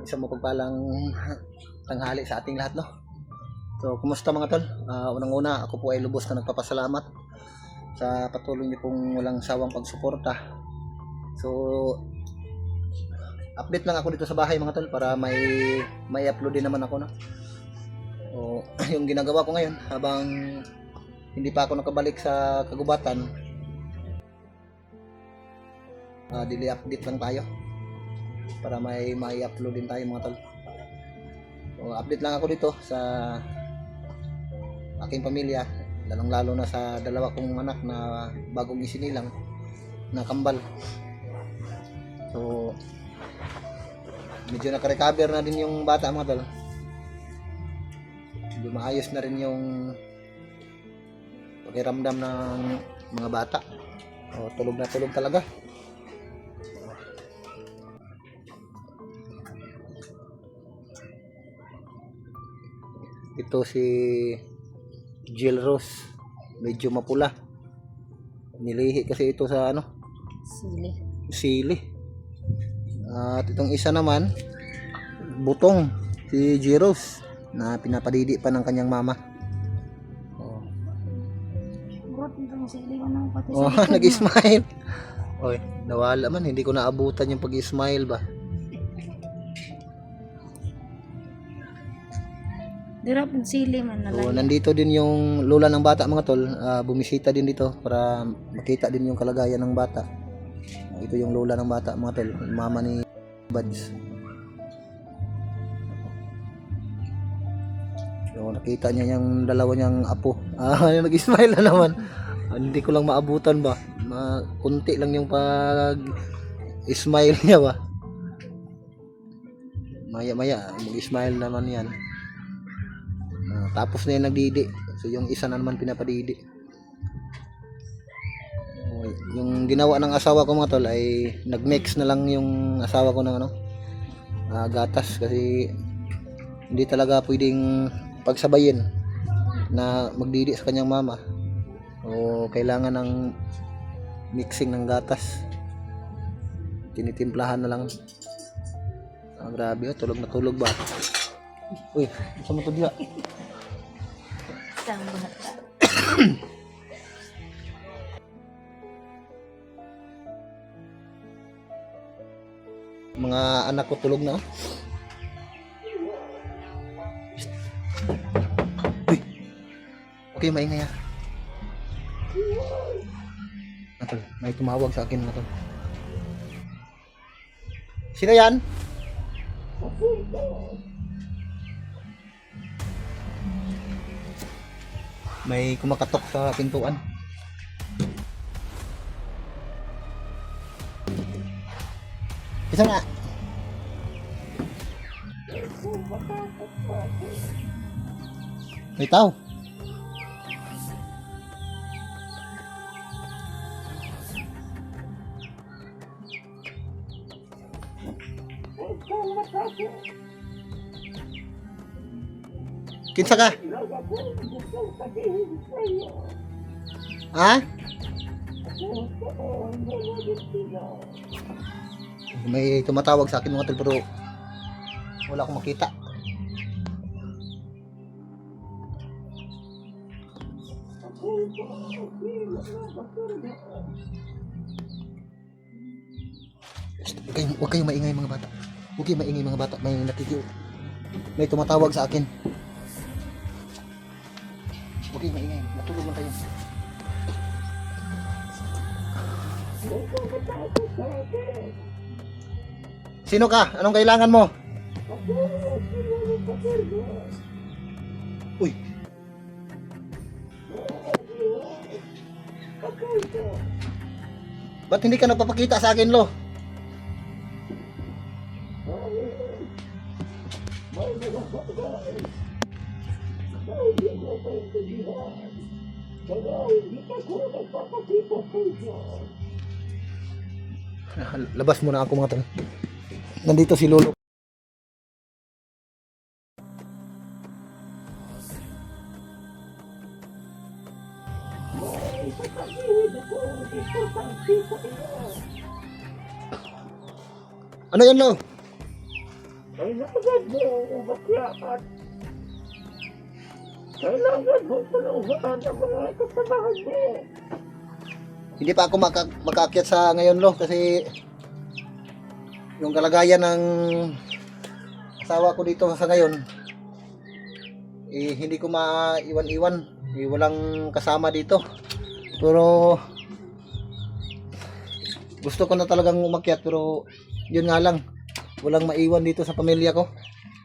Isang mapagpalang tanghali sa ating lahat, no? So, kumusta mga tol? Unang-una, ako po ay lubos na nagpapasalamat sa patuloy niyo pong walang sawang pagsuporta. So, update lang ako dito sa bahay mga tol para may upload din naman ako, no? So, yung ginagawa ko ngayon habang hindi pa ako nakabalik sa kagubatan, daily update lang tayo para may upload din tayo mga tol. So, update lang ako dito sa aking pamilya, lalong-lalo na sa dalawa kong anak na bagong isinilang na kambal. So, medyo naka-recover na din yung bata mga tol. Medyo maayos na rin yung pakiramdam ng mga bata. O, tulog na tulog talaga. Ito si Jill Rose, medyo mapula. Nilihi kasi ito sa sili. At itong isa naman, butong, si Jill Rose na pinapadidi pa ng kanyang mama. Nag-smile. Oy, nawala man, hindi ko naabutan yung pag-smile ba. Dirap sili man na So, nandito din yung lola ng bata mga tol, bumisita din dito para makita din yung kalagayan ng bata. Ito yung lola ng bata mga tol, mama ni Buds. So, nakita niya yung dalawa niyang apo. Nag-smile na naman. Hindi ko lang maabutan ba. Kunti lang yung pag-smile niya ba. Maya-maya, mag-smile naman yan. Tapos na yung nagdidi. So yung isa na naman pinapadidi. Yung ginawa ng asawa ko mga tol ay nagmix na lang yung asawa ko ng gatas kasi hindi talaga pwedeng pagsabayin na magdidi sa kanyang mama. O kailangan ng mixing ng gatas. Tinitimplahan na lang. Grabe, tulog na tulog ba? Uy, saan mo ito diya? Isang bata. Mga anak ko tulog na. Uy, okay, maingay Natol, may tumawag sa akin natol. Sino yan? May kumakatok sa pintuan. Isa nga. May tao. Kinsa ka? Ha? May tumatawag sa akin mga tol pero wala akong makita. Huwag kayong maingay mga bata. Huwag kayong maingay mga bata. May tumatawag sa akin. Huwag kayong maingay. Matulog lang kayo. Sino ka? Anong kailangan mo? Uy. Ba't hindi ka nagpapakita sa akin, Lo? Labas muna ako mga tol. Nandito si Lolo. Ano yan, Lo? Ay nakagad mo umakyat. Kailangan mo tulungan ang mga kasamahan mo. Hindi pa ako makaakyat sa ngayon lo kasi yung kalagayan ng asawa ko dito sa ngayon hindi ko maiwan-iwan, walang kasama dito, pero gusto ko na talagang umakyat, pero yun nga lang, walang maiwan dito sa pamilya ko.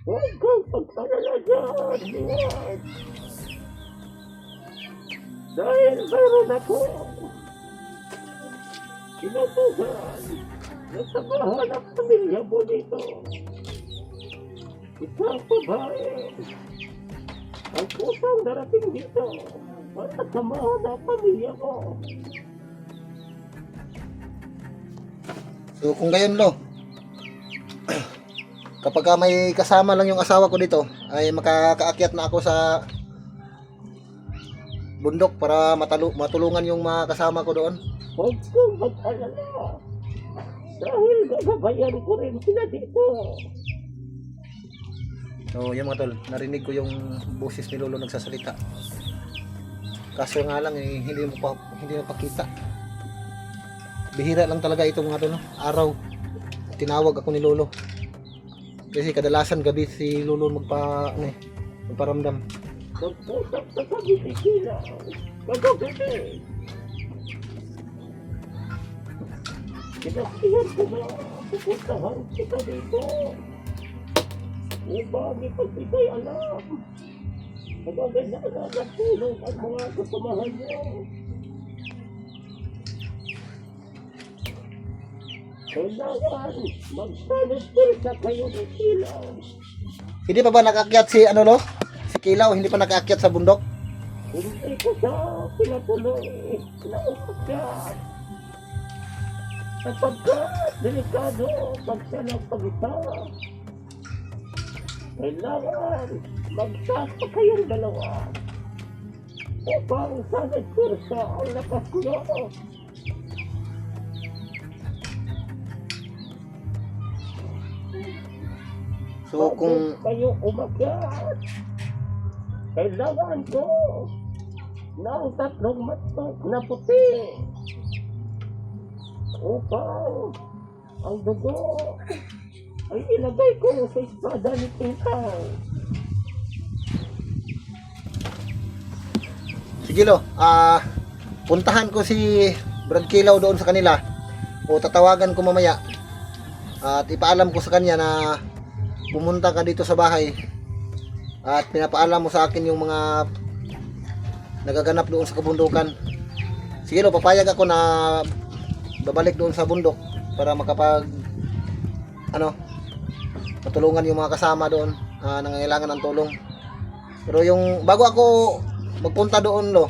Huwag kang pagpalala dyan. Dahil mayroon ako inutusan na samahan ang pamilya mo dito. Isang babae ang kusang darating dito para samahan ang pamilya mo. So kung gayon lo, kapag may kasama lang yung asawa ko dito, ay makakaakyat na ako sa bundok para matulungan yung mga kasama ko doon. Huwag kang mag-alala dahil gagabayan ko rin sila dito. So yun mga tol, narinig ko yung boses ni Lolo nagsasalita. Kaso nga lang hindi mo pakita. Bihira lang talaga ito mga tol, no? Araw tinawag ako ni Lolo. Kasi kadalasan gabi si Lolo magparamdam. Magpusap sa pag-ibigila. Kagabi. Kinasihan ko na pupuntahan kita dito. Upang ipagbigay alam. Sabagay na nagtulong ang mga kasamahan niyo. Kailangan magsanit-sanit kayo ng ilaw. Hindi pa ba nakaakyat si Lo? Si Kilaw, hindi pa nakaakyat sa bundok? Hindi ko siya pinatuloy na umakyat. Sapagkat delikado pag siya nagpagita. Kailangan magsasa kayong dalawa upang sana'y kursa ang lakas niyo. So kung kayo umakyat, kailangan ko ng 3 matok na puti upang ang dugo ay ilagay ko sa espada ni Titaw. sige lo, puntahan ko si Brad Kilaw doon sa kanila o tatawagan ko mamaya at ipaalam ko sa kanya na pumunta ka dito sa bahay at pinapaalam mo sa akin yung mga nagaganap doon sa kabundukan. Sige lo, papayag ako na babalik doon sa bundok para matulungan yung mga kasama doon nangangailangan ng tulong. Pero yung bago ako magpunta doon lo,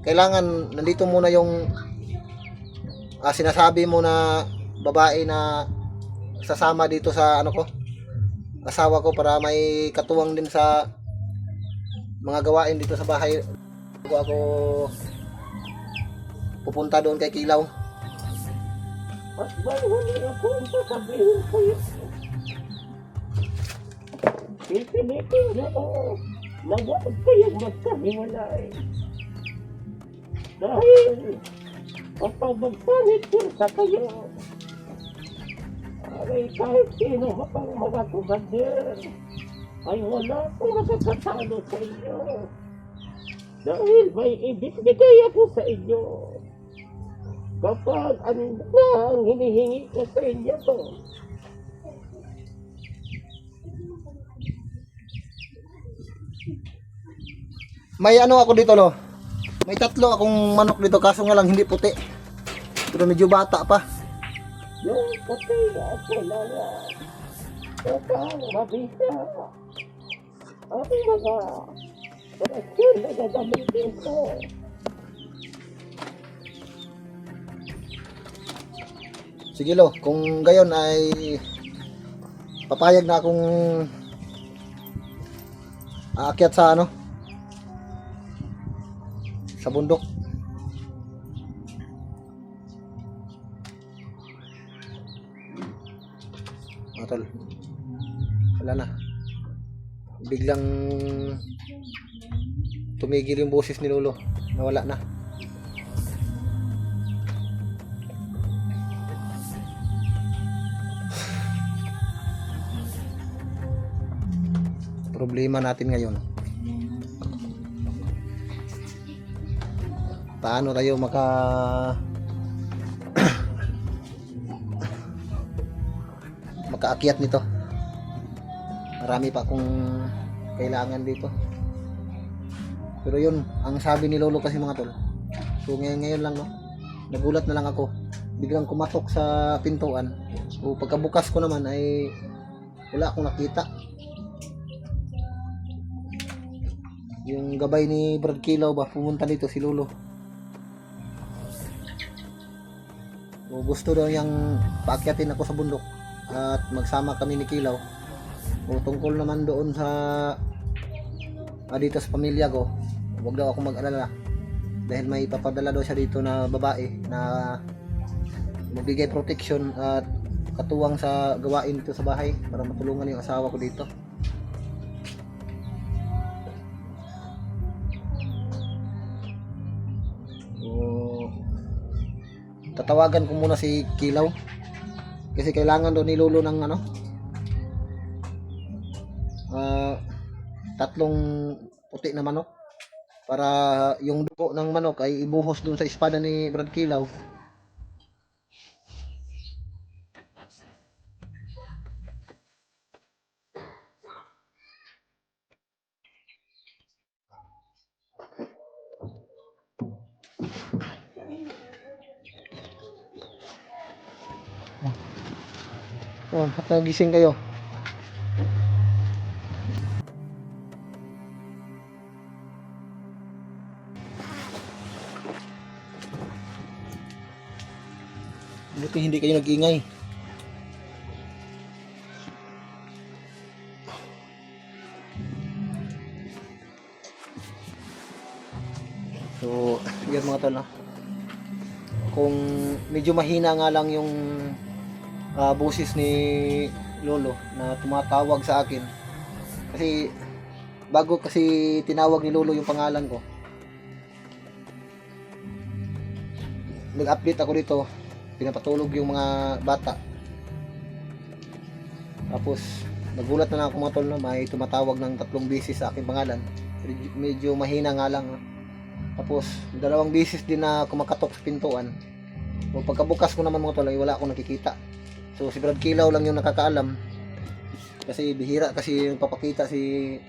kailangan nandito muna yung sinasabi mo na babae na sasama dito sa asawa ko para may katuwang din sa mga gawain dito sa bahay. Bago ako pupunta doon kay Kilaw. At may huli akong sasabihin sa'yo. Pipilitin niyo na huwag kayong magkahiwalay. Dahil kapag magsanit-sirsa kayo, ay kahit sino pang mga kumander ay wala pong makakasalo sa inyo. Dahil may ibigay ako sa inyo. Kapag ano na ang hinihingi ko sa inyo to. May ako dito lo. May 3 akong manok dito kaso nga lang hindi puti. Pero medyo bata pa. Yung puti ako lang upang mabisa ang mga orasyon na gagamitin ko. Sige lo, kung gayon ay papayag na akong aakyat sa sa bundok. Tol. wala na. Biglang tumigil yung boses ni Lolo. Nawala na. Problema natin ngayon, paano tayo makaakyat nito. Marami pa akong kailangan dito. Pero yun, ang sabi ni Lolo kasi mga tol. So ngayon lang, no, nagulat na lang ako. Biglang kumatok sa pintuan. So pagkabukas ko naman ay wala akong nakita. Yung gabay ni Brad Kilaw ba, pumunta dito si Lolo. O gusto daw yung paakyatin ako sa bundok at magsama kami ni Kilaw. O tungkol naman doon sa dito sa pamilya ko, huwag daw ako mag-alala dahil may ipapadala daw siya dito na babae na magbigay protection at katuwang sa gawain dito sa bahay para matulungan yung asawa ko dito. Tatawagan ko muna si Kilaw kasi kailangan doon ni Lolo ng tatlong puti na manok para yung dugo ng manok ay ibuhos doon sa espada ni Brad Kilaw. Oh, at nagising kayo. Buti hindi kayo nag-ingay. So, yan mga tol, kung medyo mahina nga lang yung boses ni Lolo na tumatawag sa akin kasi bago kasi tinawag ni Lolo yung pangalan ko, nag-update ako dito, pinapatulog yung mga bata, tapos nagulat na lang ako mga tol na may tumatawag ng 3 beses sa aking pangalan. Medyo mahina nga lang, tapos 2 beses din na kumakatok sa pintuan. So pagkabukas ko naman mga tol ay wala akong nakikita. So si Brad Kilaw lang yung nakakaalam kasi bihira kasi yung papakita si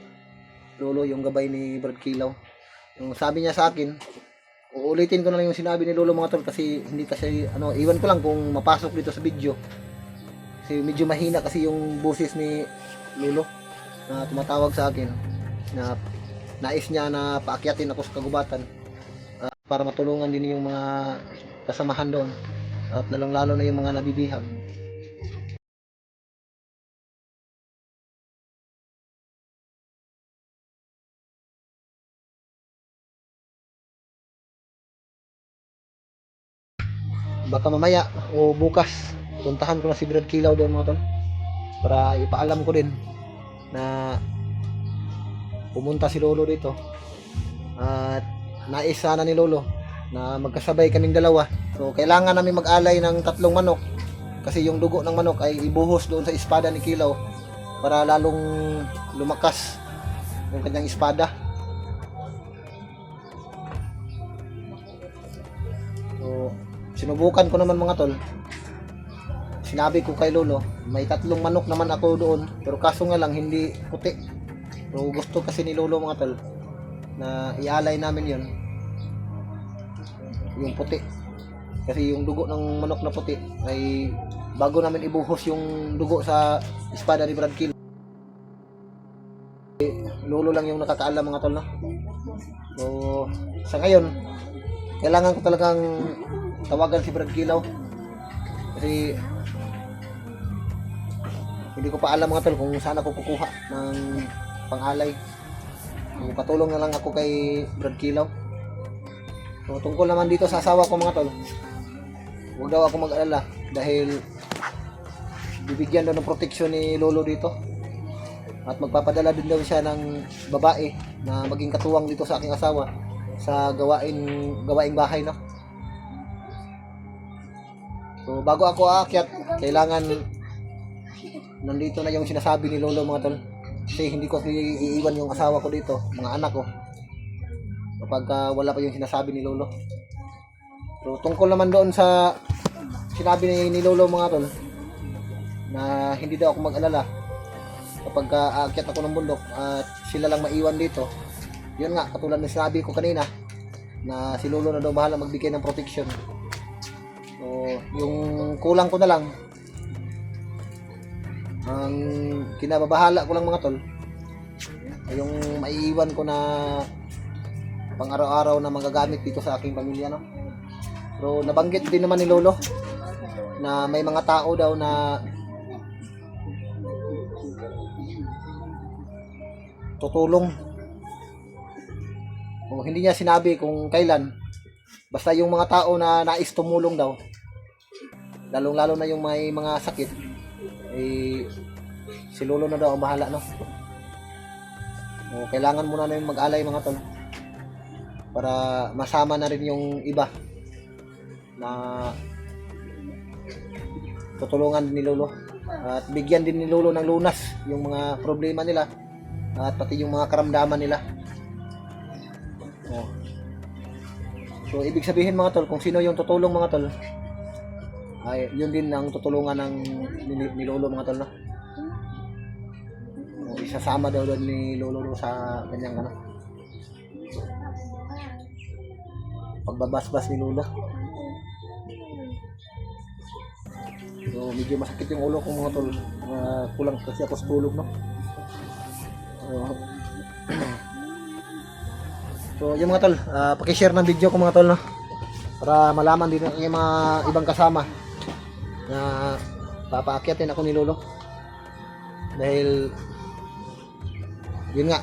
Lolo yung gabay ni Brad Kilaw. Yung sabi niya sa akin, uulitin ko na lang yung sinabi ni Lolo mga tol kasi hindi kasi iwan ko lang kung mapasok dito sa video. Kasi medyo mahina kasi yung boses ni Lolo na tumatawag sa akin na nais niya na paakyatin ako sa kagubatan para matulungan din yung mga kasamahan doon at lalong-lalo na yung mga nabibihag. Baka mamaya o bukas puntahan ko na si Brad Kilaw doon mga tol para ipaalam ko din na pumunta si Lolo dito at nais sana ni Lolo na magkasabay kaming dalawa. So kailangan namin mag-alay ng 3 manok kasi yung dugo ng manok ay ibuhos doon sa espada ni Kilaw para lalong lumakas yung kanyang espada. So sinubukan ko naman mga tol. Sinabi ko kay Lolo, may 3 manok naman ako doon, pero kaso nga lang hindi puti. Pero gusto kasi ni Lolo mga tol na ialay namin yun yung puti. Kasi yung dugo ng manok na puti ay bago namin ibuhos yung dugo sa espada ni Brad Kilaw. Lolo lang yung nakakaalam mga tol, no? So sa ngayon kailangan ko talagang tawagan si Brad Kilaw kasi hindi ko pa alam mga tol kung saan ako kukuha ng pangalay. So, patulong na lang ako kay Brad Kilaw. So tungkol naman dito sa asawa ko mga tol, huwag daw ako mag-alala dahil bibigyan daw ng proteksyon ni Lolo dito. At magpapadala din daw siya ng babae na maging katuwang dito sa aking asawa sa gawaing bahay, no? So bago ako aakyat, kailangan nandito na yung sinasabi ni Lolo, mga tol. Kasi hindi ko iiwan yung asawa ko dito, mga anak ko, kapag wala pa yung sinasabi ni Lolo. So tungkol naman doon sa sinabi ni Lolo, mga tol, na hindi daw ako mag-alala kapag aakyat ako ng bundok at sila lang maiwan dito. Yun nga, katulad ng sinabi ko kanina, na si Lolo na daw bahala magbigay ng protection. So yung kulang ko na lang, ang kinababahala ko lang, mga tol, ay yung maiiwan ko na pang araw-araw na magagamit dito sa aking pamilya, no? Pero nabanggit din naman ni Lolo na may mga tao daw na tutulong. O hindi niya sinabi kung kailan. Basta yung mga tao na nais tumulong daw, lalong-lalo na yung may mga sakit, eh si Lolo na daw ang bahala, no? O kailangan muna na yung mag-alay, mga tol, para masama na rin yung iba na tutulungan din ni Lolo at bigyan din ni Lolo ng lunas yung mga problema nila at pati yung mga karamdaman nila. So ibig sabihin, mga tol, kung sino yung tutulong, mga tol, ay yun din ang tutulungan ng ni Lolo, mga tol, no? O isasama daw doon ni Lolo sa kanyang pagbabasbas ni Lolo. So medyo masakit yung ulo ko, mga tol. Kulang kasi ako sa tulog, no? So yung mga tol, paki-share ng video ko, mga tol, no? Para malaman din ng mga ibang kasama na papaakyatin ako ni Lolo. Dahil yun nga,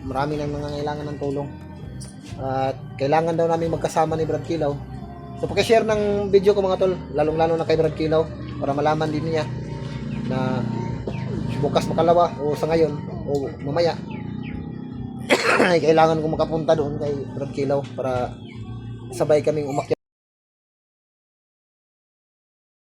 marami nang nangangailangan ng tulong. At kailangan daw namin magkasama ni Brad Kilaw. So paki-share ng video ko, mga tol, lalong-lalo na kay Brad Kilaw, para malaman din niya na bukas makalawa o sa ngayon o mamaya ay kailangan ko makapunta doon kay Brad Kilaw para sabay kaming umakyat.